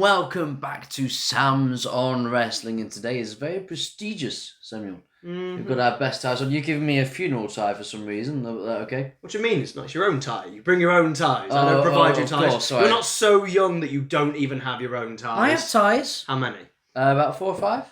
welcome back to Sam's on Wrestling, and today is very prestigious, Samuel. We've got our best ties on. You're giving me a funeral tie for some reason. Is that okay? What do you mean? It's not your own tie. You bring your own ties. I don't provide you ties. Course, You're not so young that you don't even have your own ties. I have ties. How many? About 4 or 5.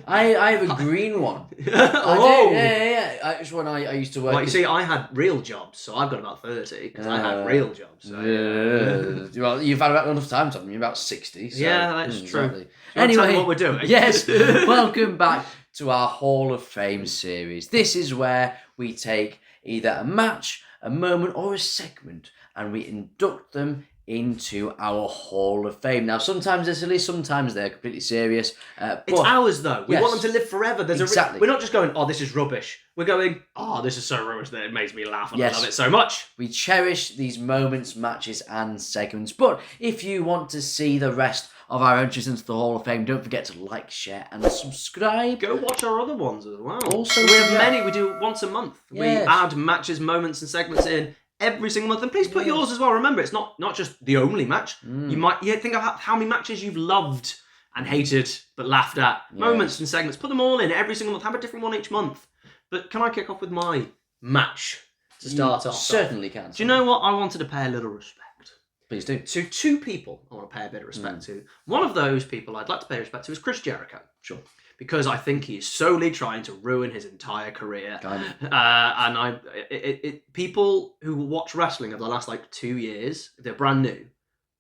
I have a green one. Oh! I do. Yeah. It's one I used to work. Well, you see, I had real jobs, so I've got about 30 because I had real jobs. So, Well, you've had about enough time, haven't you? About 60. So, yeah, that's true. Exactly. Anyway, tell me what we're doing. Yes. Welcome back to our Hall of Fame series. This is where we take either a match, a moment, or a segment, and we induct them into our Hall of Fame. Now, sometimes they're silly, sometimes they're completely serious. It's ours, though. We Yes. want them to live forever. Exactly. We're not just going, oh, this is rubbish. We're going, oh, this is so rubbish that it makes me laugh and Yes. I love it so much. We cherish these moments, matches, and segments. But if you want to see the rest of our entries into the Hall of Fame, don't forget to like, share, and subscribe. Go watch our other ones as well. Also, we have many. We do once a month. Yes. We add matches, moments, and segments in every single month. And please put yours as well. Remember, it's not just the only match. You think of how many matches you've loved and hated but laughed at. Yes. Moments and segments. Put them all in every single month. Have a different one each month. But can I kick off with my match to start off? Certainly can. Do you know what? I wanted to pay a little respect. Please do. To 2 people I want to pay a bit of respect to. One of those people I'd like to pay respect to is Chris Jericho. Sure. Because I think he's solely trying to ruin his entire career. Kind of. And people who watch wrestling over the last 2 years, if they're brand new,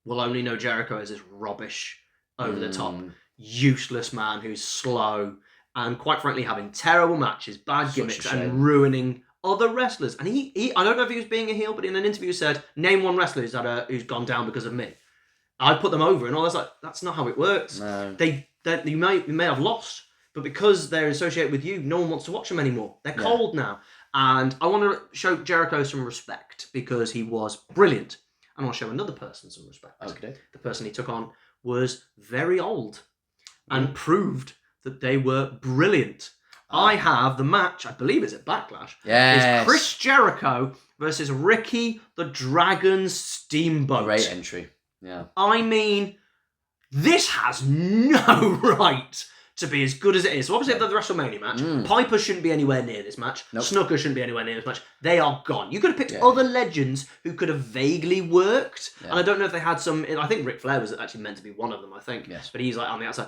will only know Jericho as this rubbish, over the top, useless man who's slow and quite frankly having terrible matches, bad gimmicks, and ruining other wrestlers. And he I don't know if he was being a heel, but in an interview said, name one wrestler who's gone down because of me. I put them over, and all that's not how it works. No. You may have lost, but because they're associated with you, no one wants to watch them anymore. They're cold now. And I want to show Jericho some respect because he was brilliant. And I'll show another person some respect. Okay. The person he took on was very old and proved that they were brilliant. I have the match, I believe it's at Backlash. Yes. Is Chris Jericho versus Ricky the Dragon Steamboat. Great entry. Yeah. I mean, this has no right to be as good as it is. So obviously, the WrestleMania match, Piper shouldn't be anywhere near this match. Nope. Snooker shouldn't be anywhere near this match. They are gone. You could have picked other legends who could have vaguely worked. Yeah. And I don't know if they had some. I think Ric Flair was actually meant to be one of them, I think. Yes. But he's on the outside.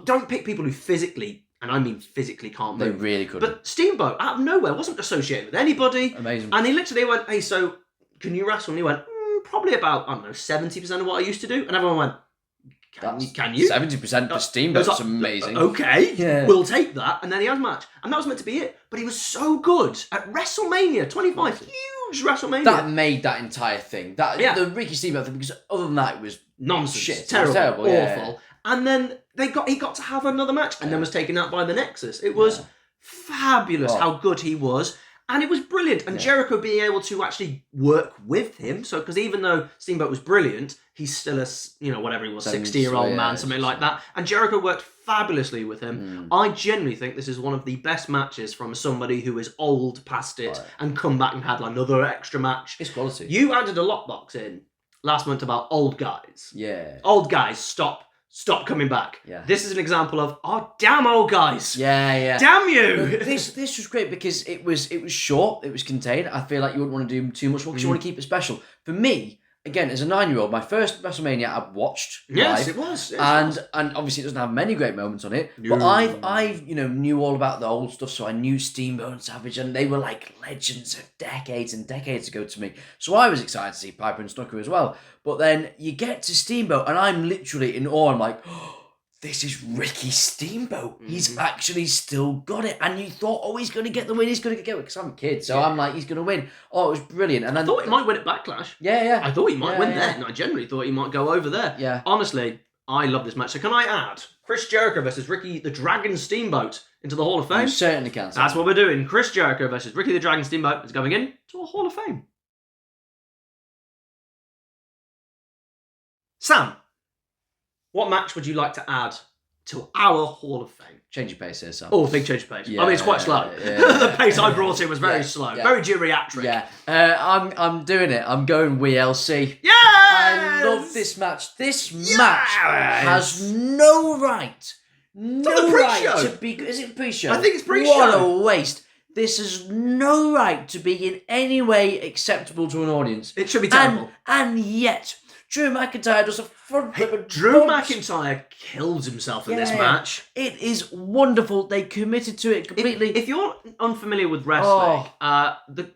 Don't pick people who physically, and I mean physically, can't move. They really could. But Steamboat, out of nowhere, wasn't associated with anybody. Amazing. And he literally went, hey, so can you wrestle? And he went, probably about, 70% of what I used to do. And everyone went, can you? 70% for Steamboat. That's amazing. Okay, yeah. We'll take that. And then he has a match. And that was meant to be it. But he was so good at WrestleMania 25. Huge WrestleMania. That made that entire thing. The Ricky Steamboat thing, because other than that, it was nonsense. Shit. Terrible. Awful. Yeah. And then he got to have another match and then was taken out by the Nexus. It was fabulous how good he was. And it was brilliant. And Jericho being able to actually work with him. So, because even though Steamboat was brilliant, he's still a, whatever he was, 60-year-old man, something like that. And Jericho worked fabulously with him. I genuinely think this is one of the best matches from somebody who is old past it and come back and had another extra match. It's quality. You added a lockbox in last month about old guys. Yeah. Old guys, stop coming back. Yeah. This is an example of, oh, damn old guys. Yeah. Damn you. This was great because it was short, it was contained. I feel like you wouldn't want to do too much more because you want to keep it special. For me, again, as a 9-year-old, my first WrestleMania I've watched Yes, live, it was. And obviously it doesn't have many great moments on it. But I've knew all about the old stuff, so I knew Steamboat and Savage, and they were like legends of decades and decades ago to me. So I was excited to see Piper and Snooker as well. But then you get to Steamboat, and I'm literally in awe. I'm like, oh, this is Ricky Steamboat. He's actually still got it. And you thought, oh, he's going to get the win. He's going to get it. Because I'm a kid. So I'm like, he's going to win. Oh, it was brilliant. And then, I thought he might win at Backlash. Yeah. I thought he might win there. And I generally thought he might go over there. Yeah. Honestly, I love this match. So can I add Chris Jericho versus Ricky the Dragon Steamboat into the Hall of Fame? You certainly can. That's what we're doing. Chris Jericho versus Ricky the Dragon Steamboat is going in to a Hall of Fame. Sam, what match would you like to add to our Hall of Fame. Change your pace here, Sam. Oh, big change of pace. Yeah, I mean, it's quite slow. yeah. The pace I brought in was very Yeah, slow, yeah. very geriatric. Yeah, I'm doing it. I'm going WLC. Yes! I love this match. This match has no right. No the right pre-show. to be. Is it pre-show? I think it's pre-show. What a waste. This has no right to be in any way acceptable to an audience. It should be terrible. And yet, Drew McIntyre does a front flip. Drew McIntyre kills himself in this match. It is wonderful. They committed to it completely. If you're unfamiliar with wrestling,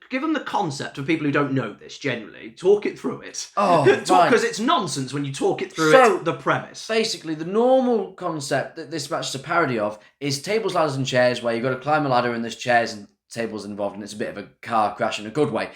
give them the concept for people who don't know this generally. Talk it through it. Because it's nonsense when you talk it through the premise. Basically, the normal concept that this match is a parody of is tables, ladders, and chairs, where you've got to climb a ladder and there's chairs and tables involved, and it's a bit of a car crash in a good way.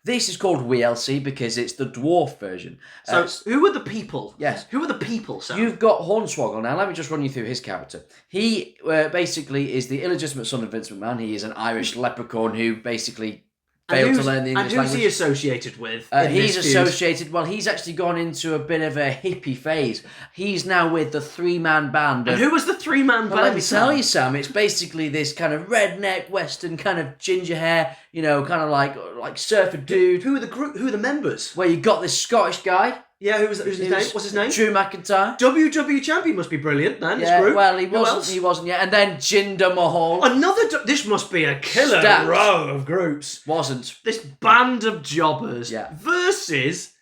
This is called WLC because it's the dwarf version. So, who are the people? Yes. Who are the people, Sam? You've got Hornswoggle. Now, let me just run you through his character. He basically is the illegitimate son of Vince McMahon. He is an Irish leprechaun who basically failed to learn the English language. And who's he associated with? He's associated. Well, he's actually gone into a bit of a hippie phase. He's now with the 3-man band. And who was the 3-man band? Let me tell you, Sam. It's basically this kind of redneck western kind of ginger hair. You know, kind of like surfer dude. Who are the members? Where you got this Scottish guy. Yeah, who's his name? What's his name? Drew McIntyre. WWE champion must be brilliant then. Yeah, his group. well, he wasn't yet. And then Jinder Mahal. This must be a killer row of groups. Wasn't. This band of jobbers versus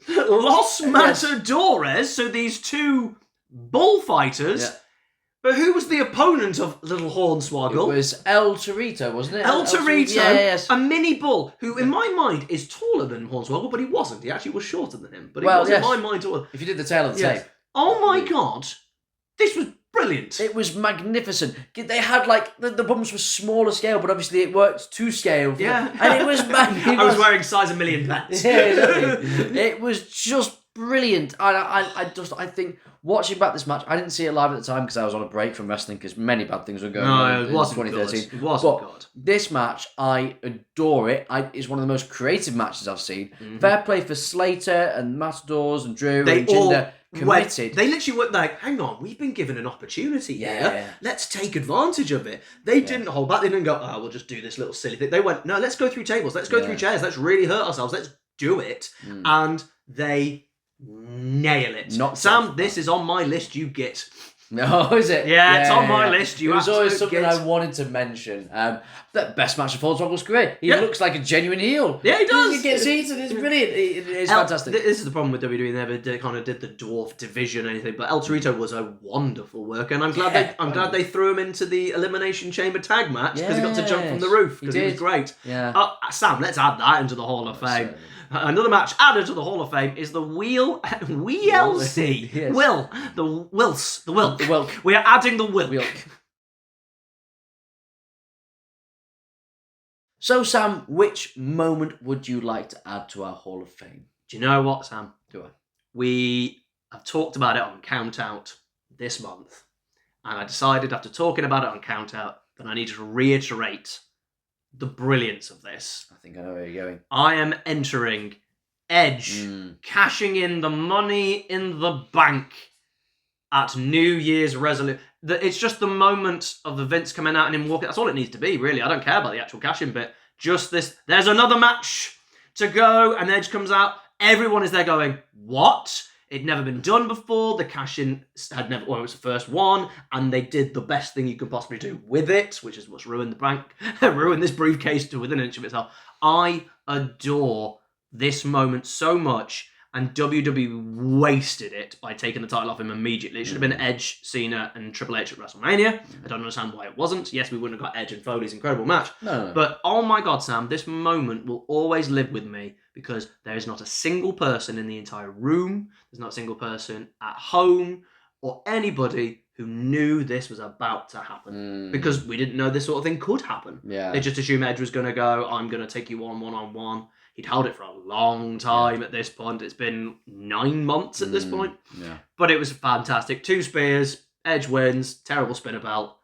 Los Matadores. So these two bullfighters. Yeah. But who was the opponent of Little Hornswoggle? It was El Torito, wasn't it? El Torito, yes. A mini bull, who in my mind is taller than Hornswoggle, but he wasn't. He actually was shorter than him. But he was in my mind taller. If you did the tail of the tape. Oh my God. This was brilliant. It was magnificent. They had the bumps were smaller scale, but obviously it worked to scale. Yeah. And it was magnificent. I was wearing size 1,000,000 pants. Yeah, exactly. It was just brilliant. I think watching back this match, I didn't see it live at the time because I was on a break from wrestling because many bad things were going on in 2013. It wasn't good. This match, I adore it. It's one of the most creative matches I've seen. Mm-hmm. Fair play for Slater and Matadors and Drew and Jinder. Committed. They literally went like, hang on, we've been given an opportunity here. Let's take advantage of it. They didn't hold back. They didn't go, we'll just do this little silly thing. They went, no, let's go through tables. Let's go through chairs. Let's really hurt ourselves. Let's do it. And they nail it. Sam, this is on my list you get. No, is it? Yeah, it's on my list. It was always something I wanted to mention. The best match of Hornswoggle was great. He looks like a genuine heel. Yeah, he does. He gets heated. It's brilliant. It's fantastic. This is the problem with WWE. They never did the dwarf division or anything. But El Torito was a wonderful worker, and I'm glad they threw him into the Elimination Chamber tag match because he got to jump from the roof because he was great. Yeah. Sam, let's add that into the Hall of Fame. Certainly. Another match added to the Hall of Fame is the WLC. Yes. The Wilks. The Wilk. We are adding the Wilk. So, Sam, which moment would you like to add to our Hall of Fame? Do you know what, Sam? Do I? We have talked about it on Count Out this month. And I decided after talking about it on Count Out that I needed to reiterate the brilliance of this. I think I know where you're going. I am entering Edge, cashing in the money in the bank at New Year's resolution. It's just the moment of the Vince coming out and him walking. That's all it needs to be, really. I don't care about the actual cash-in bit. Just this. There's another match to go, and Edge comes out. Everyone is there going, what? It'd never been done before. The cash-in had never, well, it was the first one, and they did the best thing you could possibly do with it, which is what's ruined the bank, ruined this briefcase to within an inch of itself. I adore this moment so much, and WWE wasted it by taking the title off him immediately. It should have been Edge, Cena, and Triple H at WrestleMania. I don't understand why it wasn't. Yes, we wouldn't have got Edge and Foley's incredible match. No. But oh my God, Sam, this moment will always live with me because there is not a single person in the entire room, there's not a single person at home, or anybody who knew this was about to happen. Because we didn't know this sort of thing could happen. Yeah. They just assumed Edge was going to go, I'm going to take you on one-on-one. He'd held it for a long time at this point. It's been 9 months at this point. Yeah. But it was fantastic. 2 spears, Edge wins, terrible spinner belt.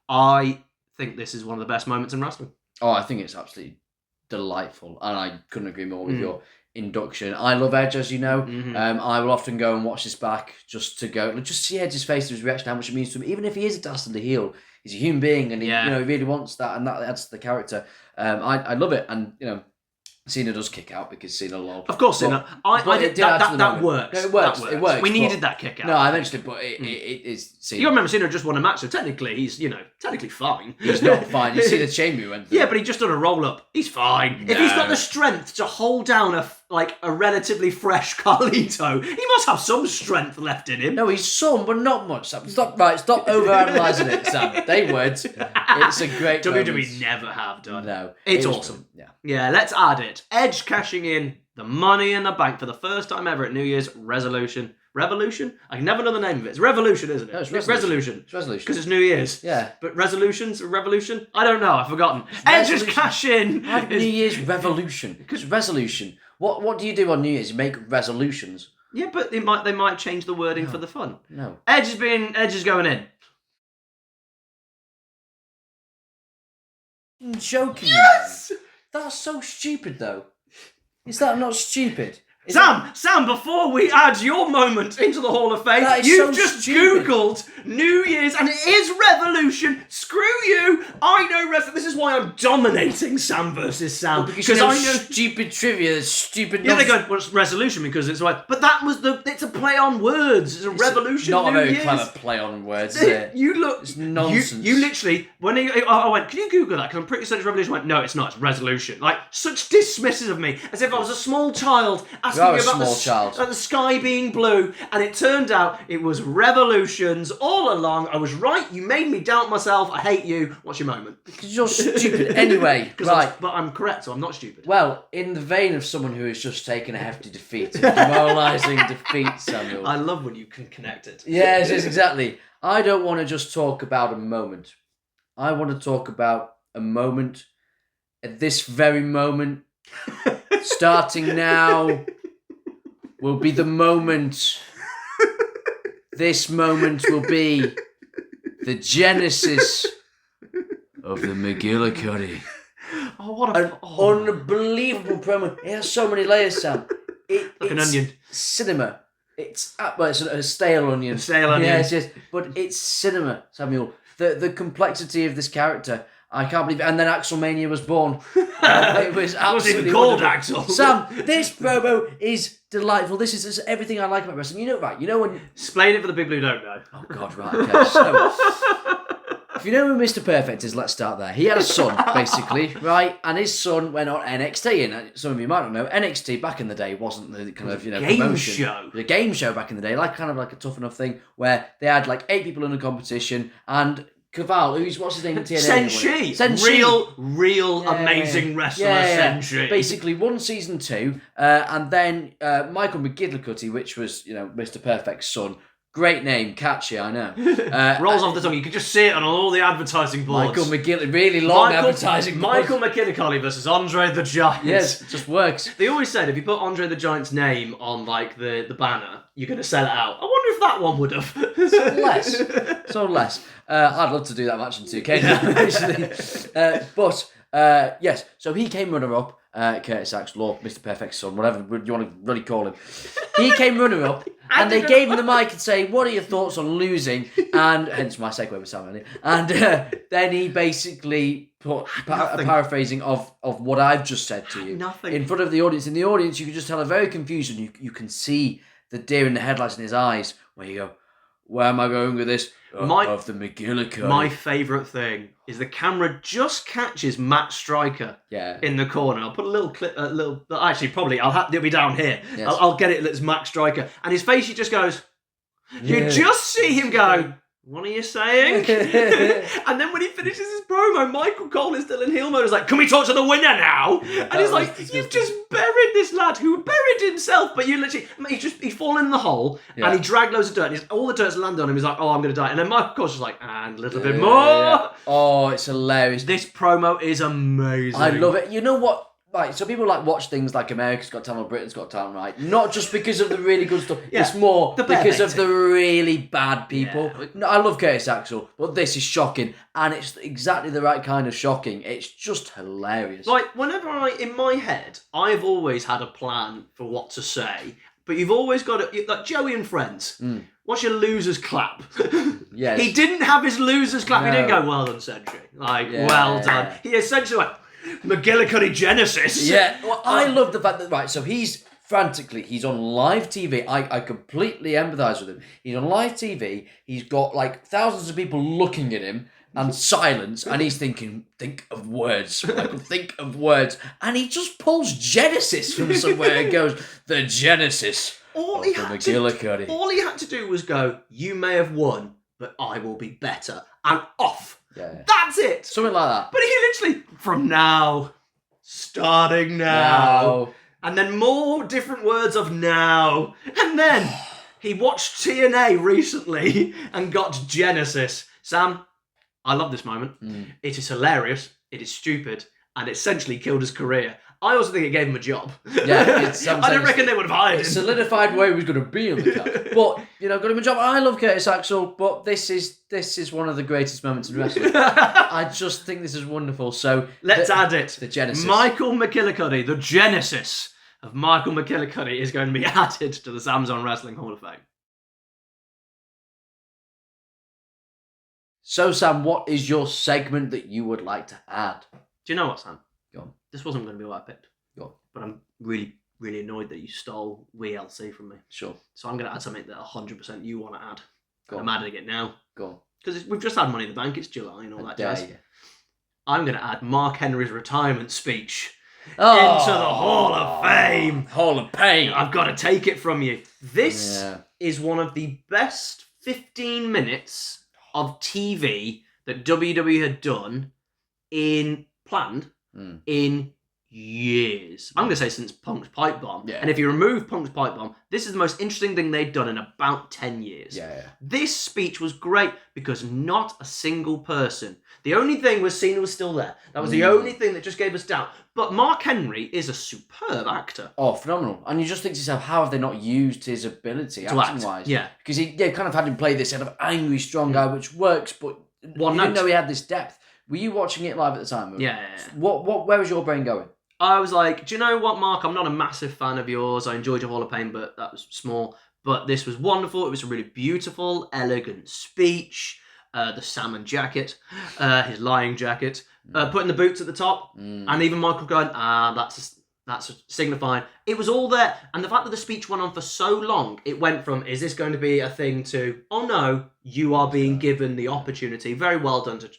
I think this is one of the best moments in wrestling. Oh, I think it's absolutely delightful, and I couldn't agree more with your induction. I love Edge, as you know. I will often go and watch this back just to see Edge's face, his reaction, how much it means to him. Even if he is a dastardly heel, he's a human being, and he really wants that, and that adds to the character. I love it, and Cena does kick out because Cena lol. Of course, Cena. That works. No, it works. It works. We needed that kick out. No, I mentioned it, but it is Cena. You remember Cena just won a match, so technically he's technically fine. He's not fine. You see the chamber he went through. Yeah, but he just done a roll up. He's fine. No. If he's got the strength to hold down a relatively fresh Carlito, he must have some strength left in him. No, he's some, but not much. Sam. Stop over-analysing it, Sam. They words. It's a great WWE never have done. No. It's awesome. Yeah, let's add it. Edge cashing in the Money in the Bank for the first time ever at New Year's Revolution. Revolution? I can never know the name of it. It's Revolution, isn't it? No, it's Resolution. It's Resolution. Because it's New Year's. Yeah. But Resolutions? Revolution? I don't know. I've forgotten. Edge is cash in. New Year's Revolution. Because resolution. What do you do on New Year's? You make resolutions. Yeah, but they might change the wording for the fun. No. Edge is going in. I'm joking. Yes! Man. That's so stupid, though. Is that not stupid? Sam, before we add your moment into the Hall of Fame, you've just Googled New Year's and it is Revolution. Screw you. I know Revolution. This is why I'm dominating Sam versus Sam. Well, because I know stupid trivia, stupid they're going, well, it's Resolution because it's like, but that was it's a play on words. It's a revolution. Not New a very Year's. clever play on words, is it? It's nonsense. You literally, when I went, can you Google that? Because I'm pretty certain it's Revolution. I went, no, it's not. It's Resolution. Like, such dismissive of me. As if I was a small child asking me about the sky being blue. And it turned out it was Revolutions all along. I was right. You made me doubt myself. I hate you. What's your moment? Because you're stupid. Anyway, right. But I'm correct, so I'm not stupid. Well, in the vein of someone who has just taken a hefty defeat, a demoralising defeat, Samuel. I love when you can connect it. Yes, exactly. I don't want to just talk about a moment. I want to talk about a moment at this very moment, starting now, will be the moment. This moment will be the genesis of the McGillicuddy. Oh, what an unbelievable promo. It has so many layers, Sam. Like an onion. Cinema. It's a stale onion. Yes. But it's cinema, Samuel. The complexity of this character, I can't believe it. And then Axelmania was born. It was absolutely called wonderful. Axel. Sam, this promo is delightful. This is everything I like about wrestling. You know, right? You know when... Explain it for the people who don't know. Oh, God, right. Okay, so... If you know who Mr. Perfect is, let's start there. He had a son, basically, right? And his son went on NXT. And some of you might not know, NXT back in the day wasn't the kind of, game promotion. Show. It was a game show back in the day, like a Tough Enough thing, where they had like 8 people in a competition, and Caval, what's his name in TNA? Senshi. Real amazing wrestler, Senshi. Basically, won season 2, and then Michael McGillicuddy, which was, Mr. Perfect's son. Great name, catchy, I know. Rolls off the tongue. You can just see it on all the advertising boards. Michael McGillicuddy, really long advertising boards. Michael McGillicuddy versus Andre the Giant. Yes, it just works. They always said if you put Andre the Giant's name on like the banner, you're going to sell it out. I wonder if that one would have. So less. I'd love to do that match in 2K now, actually. Yes, so he came runner-up. Curtis Axel, or Mr. Perfect's son, whatever you want to really call him. He came runner-up, and they gave him the mic and say, what are your thoughts on losing? And hence my segue with Sam earlier. And then he basically put a paraphrasing of what I've just said to you in front of the audience. In the audience, you can just tell a very confused, and you can see the deer in the headlights in his eyes, where you go, where am I going with this? Of the McGillicuddy. My favourite thing is the camera just catches Matt Striker in the corner. I'll put a little clip, actually, probably, it'll be down here. Yes. I'll get it, it's Matt Striker. And his face, he just goes, you just see him go, what are you saying? And then when he finishes his promo, Michael Cole is still in heel mode. He's like, can we talk to the winner now? And he's like, you've just buried this lad who buried himself. But you literally, he's fallen in the hole and he dragged loads of dirt. And all the dirt's landed on him. He's like, oh, I'm going to die. And then Michael Cole's just like, and a little bit more. Oh, it's hilarious. This promo is amazing. I love it. You know what? right, so people like watch things like America's Got Talent or Britain's Got Talent, right? Not just because of the really good stuff. Yeah, it's more the bare because of basic. the really bad people. Yeah. No, I love Curtis Axel, but this is shocking, and it's exactly the right kind of shocking. It's just hilarious. Like, in my head, I've always had a plan for what to say, but you've always got to, like Joey and Friends. What's your loser's clap? Yes. He didn't have his loser's clap. No. He didn't go, well done, Sentry. Like, Yeah. well done. He essentially went, McGillicuddy Genesis. Yeah, well, I love the fact that, right, so he's on live TV. I completely empathise with him. He's on live TV. He's got like thousands of people looking at him and silence, and he's thinking, think of words, Michael, think of words. And he just pulls Genesis from somewhere and goes, the Genesis All of he the had McGillicuddy. to do was go, you may have won, but I will be better. And off. Yeah. That's it. Something like that. But he literally, from now, starting now. And then more different words of now. And then he watched TNA recently and got Genesis. Sam, I love this moment. It is hilarious. It is stupid. And it essentially killed his career. I also think it gave him a job. Yeah, I don't reckon they would have hired It him. solidified where he was going to be on the card. But, got him a job. I love Curtis Axel, but this is one of the greatest moments in wrestling. I just think this is wonderful. So Let's add it. The Genesis. Michael McGillicuddy, the Genesis of Michael McGillicuddy is going to be added to the Sam's Wrestling Hall of Fame. So, Sam, what is your segment that you would like to add? Do you know what, Sam? Go on. This wasn't going to be what I picked. Go on. But I'm really, really annoyed that you stole WLC from me. Sure. So I'm going to add something that 100% you want to add. Go on. I'm adding it now. Go on. Because we've just had Money in the Bank, it's July and all that jazz. You. I'm going to add Mark Henry's retirement speech into the Oh. Hall of Fame. Hall of Fame. I've got to take it from you. This is one of the best 15 minutes of TV that WWE had done in years. I'm going to say since Punk's Pipe Bomb. Yeah. And if you remove Punk's Pipe Bomb, this is the most interesting thing they've done in about 10 years. Yeah. This speech was great because not a single person. The only thing was Cena was still there. That was the only thing that just gave us doubt. But Mark Henry is a superb actor. Oh, phenomenal. And you just think to yourself, how have they not used his ability acting-wise? Yeah. Because he kind of had him play this kind of angry, strong guy, which works, but One you didn't note. know he had this depth. Were you watching it live at the time? Yeah. Where was your brain going? I was like, do you know what, Mark? I'm not a massive fan of yours. I enjoyed your Hall of Fame, but that was small. But this was wonderful. It was a really beautiful, elegant speech. The salmon jacket, his lying jacket, putting the boots at the top, and even Michael going, that's signifying. It was all there. And the fact that the speech went on for so long, it went from, is this going to be a thing to, oh no, you are being given the opportunity. Very well done to...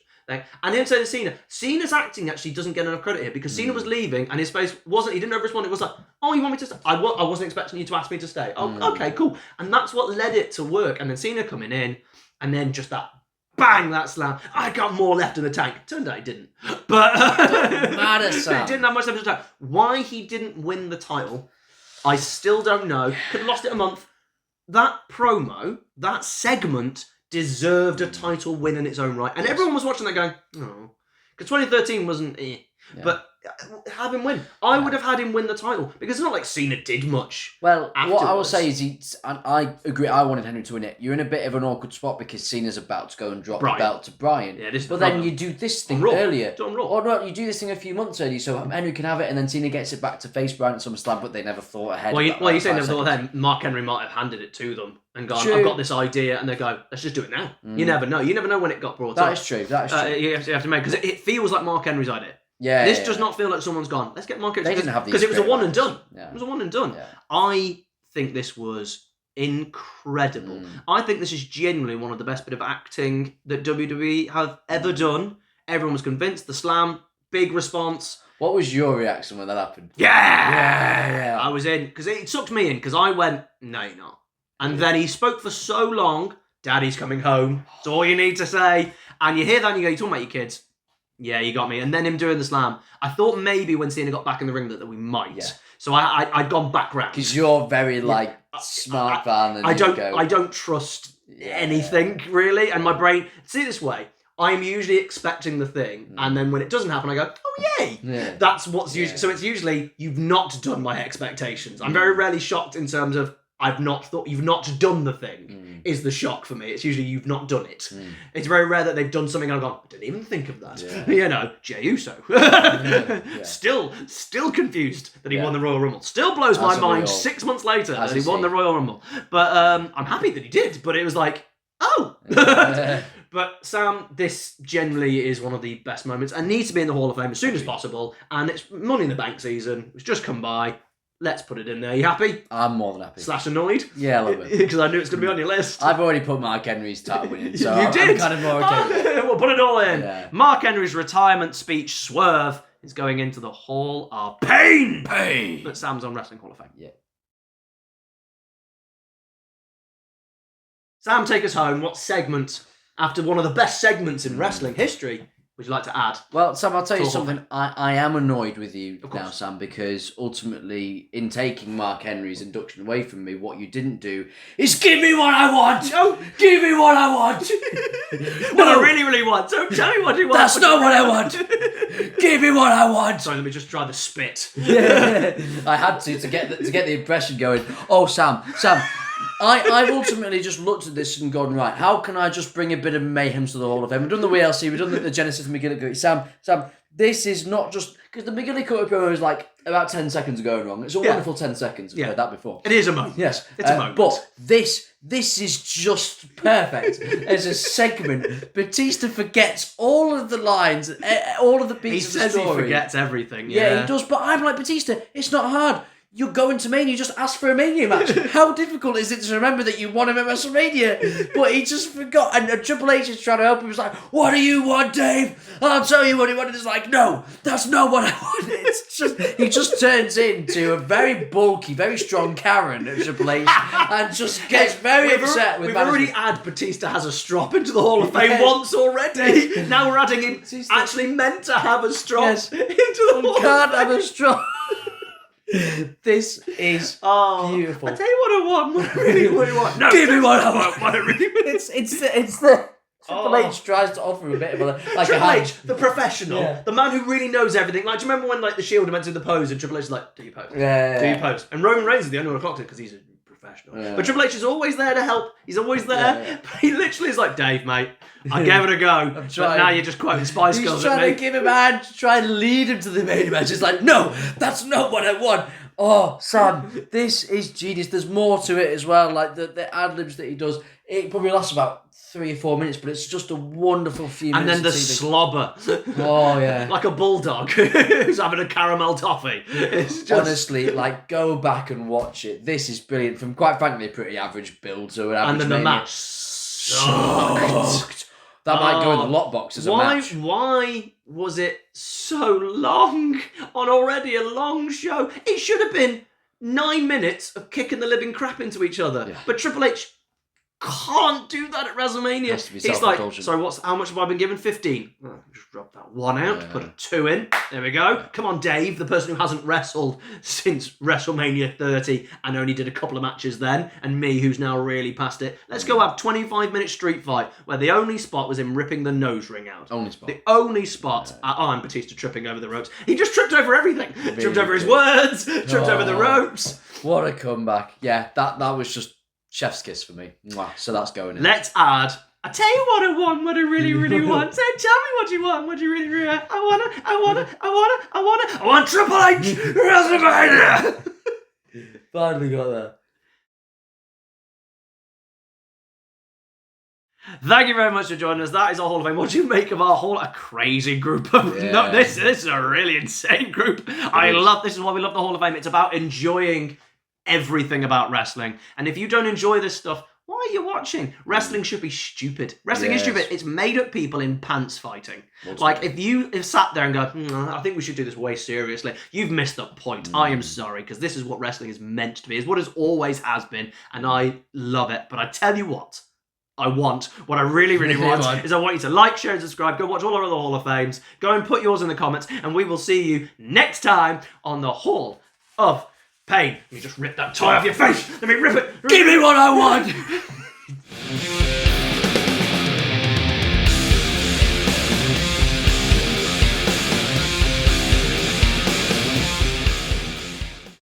And him saying to Cena's acting actually doesn't get enough credit here because Cena was leaving and his face wasn't, he didn't respond. It was like, oh, you want me to stay? I wasn't expecting you to ask me to stay. Oh, okay, cool. And that's what led it to work. And then Cena coming in and then just that bang, that slam. I got more left in the tank. Turned out he didn't. But Matter, Sam. he didn't have much left in the tank. Why he didn't win the title, I still don't know. Could have lost it a month. That promo, that segment deserved a title win in its own right. And everyone was watching that going, oh. Because 2013 wasn't But have him win. I would have had him win the title because it's not like Cena did much. Well, what I will afterwards. say is, and I agree, I wanted Henry to win it. You're in a bit of an awkward spot because Cena's about to go and drop Bryan. the belt to Bryan. Yeah, this is but the then problem. you do this thing On Raw. earlier. Do it on Raw. Or no, you do this thing a few months earlier, so Henry can have it, and then Cena gets it back to face Bryan at SummerSlam, but they never thought ahead. Well, of that, you say never 5 thought seconds. then. Mark Henry might have handed it to them and gone, True. I've got this idea, and they go, let's just do it now. You never know. You never know when it got brought up. That is true. That is true. You have to make because it feels like Mark Henry's idea. Yeah. This yeah, does yeah. not feel like someone's gone. Let's get Mark Henry They didn't have these because it was a great one and lines. done. Yeah. It was a one and done. Yeah. I think this was incredible. I think this is genuinely one of the best bit of acting that WWE have ever done. Everyone was convinced. The slam, big response. What was your reaction when that happened? Yeah. I was in because it sucked me in because I went, no, you're not. And then he spoke for so long. Daddy's coming home. That's all you need to say. And you hear that and you go, you're talking about your kids. Yeah, you got me. And then him doing the slam. I thought maybe when Cena got back in the ring that we might. Yeah. So I'd gone back round. Because you're very smart fan. And I don't trust anything really. And my brain, see it this way, I'm usually expecting the thing, and then when it doesn't happen, I go, oh, yay! Yeah. That's what's usually... So it's usually, you've not done my expectations. I'm very rarely shocked in terms of, I've not thought, you've not done the thing, is the shock for me. It's usually, you've not done it. It's very rare that they've done something and I've gone, I didn't even think of that. Yeah. You know, Jey Uso. Still confused that he won the Royal Rumble. Still blows my mind 6 months later that he won the Royal Rumble. But I'm happy that he did, but it was like, oh! But Sam, this generally is one of the best moments and needs to be in the Hall of Fame as soon as possible. And it's Money in the Bank season. It's just come by. Let's put it in there. You happy? I'm more than happy. / annoyed? Yeah, a little bit. Because I knew it's going to be on your list. I've already put Mark Henry's title win in, so You did? I'm kind of more okay. We'll put it all in. Yeah. Mark Henry's retirement speech, Swerve, is going into the Hall of Pain. But Sam's on Wrestling Hall of Fame. Yeah. Sam, take us home. What segment, after one of the best segments in wrestling history, would you like to add? Well, Sam, I'll tell you Cool. something. I am annoyed with you Of now, course. Sam, because ultimately, in taking Mark Henry's induction away from me, what you didn't do is give me what I want. No. Give me what I want. What I really, really want. So tell me what you want. That's not what I want. Give me what I want. Sorry, let me just try the spit. Yeah. I had to get the impression going. Oh, Sam. I've ultimately just looked at this and gone, right, how can I just bring a bit of mayhem to the Hall of Fame? We've done the WLC, we've done the Genesis McGillicuddy. Sam, this is not just... Because the McGillicuddy promo was like about 10 seconds going wrong. It's a wonderful 10 seconds. I've heard that before. It is a moment. Yes. It's a moment. But this is just perfect as a segment. Batista forgets all of the lines, all of the He beats of the says he story. forgets everything. Yeah, he does. But I'm like, Batista, it's not hard. You're going to Mania, you just ask for a Mania match. How difficult is it to remember that you won him at WrestleMania? But he just forgot. And Triple H is trying to help him. He's like, what do you want, Dave? I'll tell you what he wanted. It's like, no, that's not what I want. It's just, he just turns into a very bulky, very strong Karen at Triple H and just gets very upset with We've management. already had Batista has a strop into the Hall of Fame once already. Now we're adding him actually meant to have a strop into the Hall of Fame. Can't have a straw. This is beautiful. I tell you what I want. What I really want. No, give me what I want. What I really want. It's the Triple H tries to offer a bit of a Triple a H, the professional, the man who really knows everything. Like, do you remember when like the Shield went through the pose and Triple H is like, do you pose? Do you pose? And Roman Reigns is the only one who clocked it because he's a professional. Yeah. But Triple H is always there to help. He's always there. Yeah. But he literally is like, Dave, mate, I gave it a go. But now you're just quoting Spice Girls He's at trying me. to give him a hand to try and lead him to the main match. It's like, no, that's not what I want. Oh, Sam, this is genius. There's more to it as well. Like the ad-libs that he does. It probably lasts about 3 or 4 minutes, but it's just a wonderful few And minutes. then the of TV. slobber. Oh, yeah. Like a bulldog who's having a caramel toffee. It's just... Honestly, like, go back and watch it. This is brilliant. From, quite frankly, a pretty average build to an average And then the Mania. match sucked. That might go in the lockbox as a match. Why was it so long on already a long show? It should have been 9 minutes of kicking the living crap into each other. Yeah. But Triple H can't do that at WrestleMania. Has to be He's like, self-indulgent. sorry, how much have I been given? 15. Oh, just drop that 1 out, Yeah. put a 2 in. There we go. Come on, Dave, the person who hasn't wrestled since WrestleMania 30 and only did a couple of matches then, and me, who's now really past it. Let's go have 25-minute street fight where the only spot was him ripping the nose ring out. Only spot. The only spot, and Batista tripping over the ropes. He just tripped over everything. Really tripped over his did. words, tripped over the ropes. What a comeback. Yeah, that was just chef's kiss for me. Mwah. So that's going in. Let's add, I tell you what I want, what I really, really want. So tell me what you want, what you really, really want. I want Triple H WrestleMania. Finally got there. Thank you very much for joining us. That is our Hall of Fame. What do you make of our whole, a crazy group of, no, this is a really insane group. This is why we love the Hall of Fame. It's about enjoying everything about wrestling. And if you don't enjoy this stuff, why are you watching? Wrestling should be stupid. Wrestling is stupid. It's made up people in pants fighting. Like, if you have sat there and go, I think we should do this way seriously, you've missed the point. I am sorry, because this is what wrestling is meant to be. It's what it always has been, and I love it. But I tell you what I really, really want is I want you to like, share, and subscribe. Go watch all our other Hall of Fames. Go and put yours in the comments, and we will see you next time on the Hall of Pain. Let me just rip that tie off your face. Let me rip it. Give me what I want!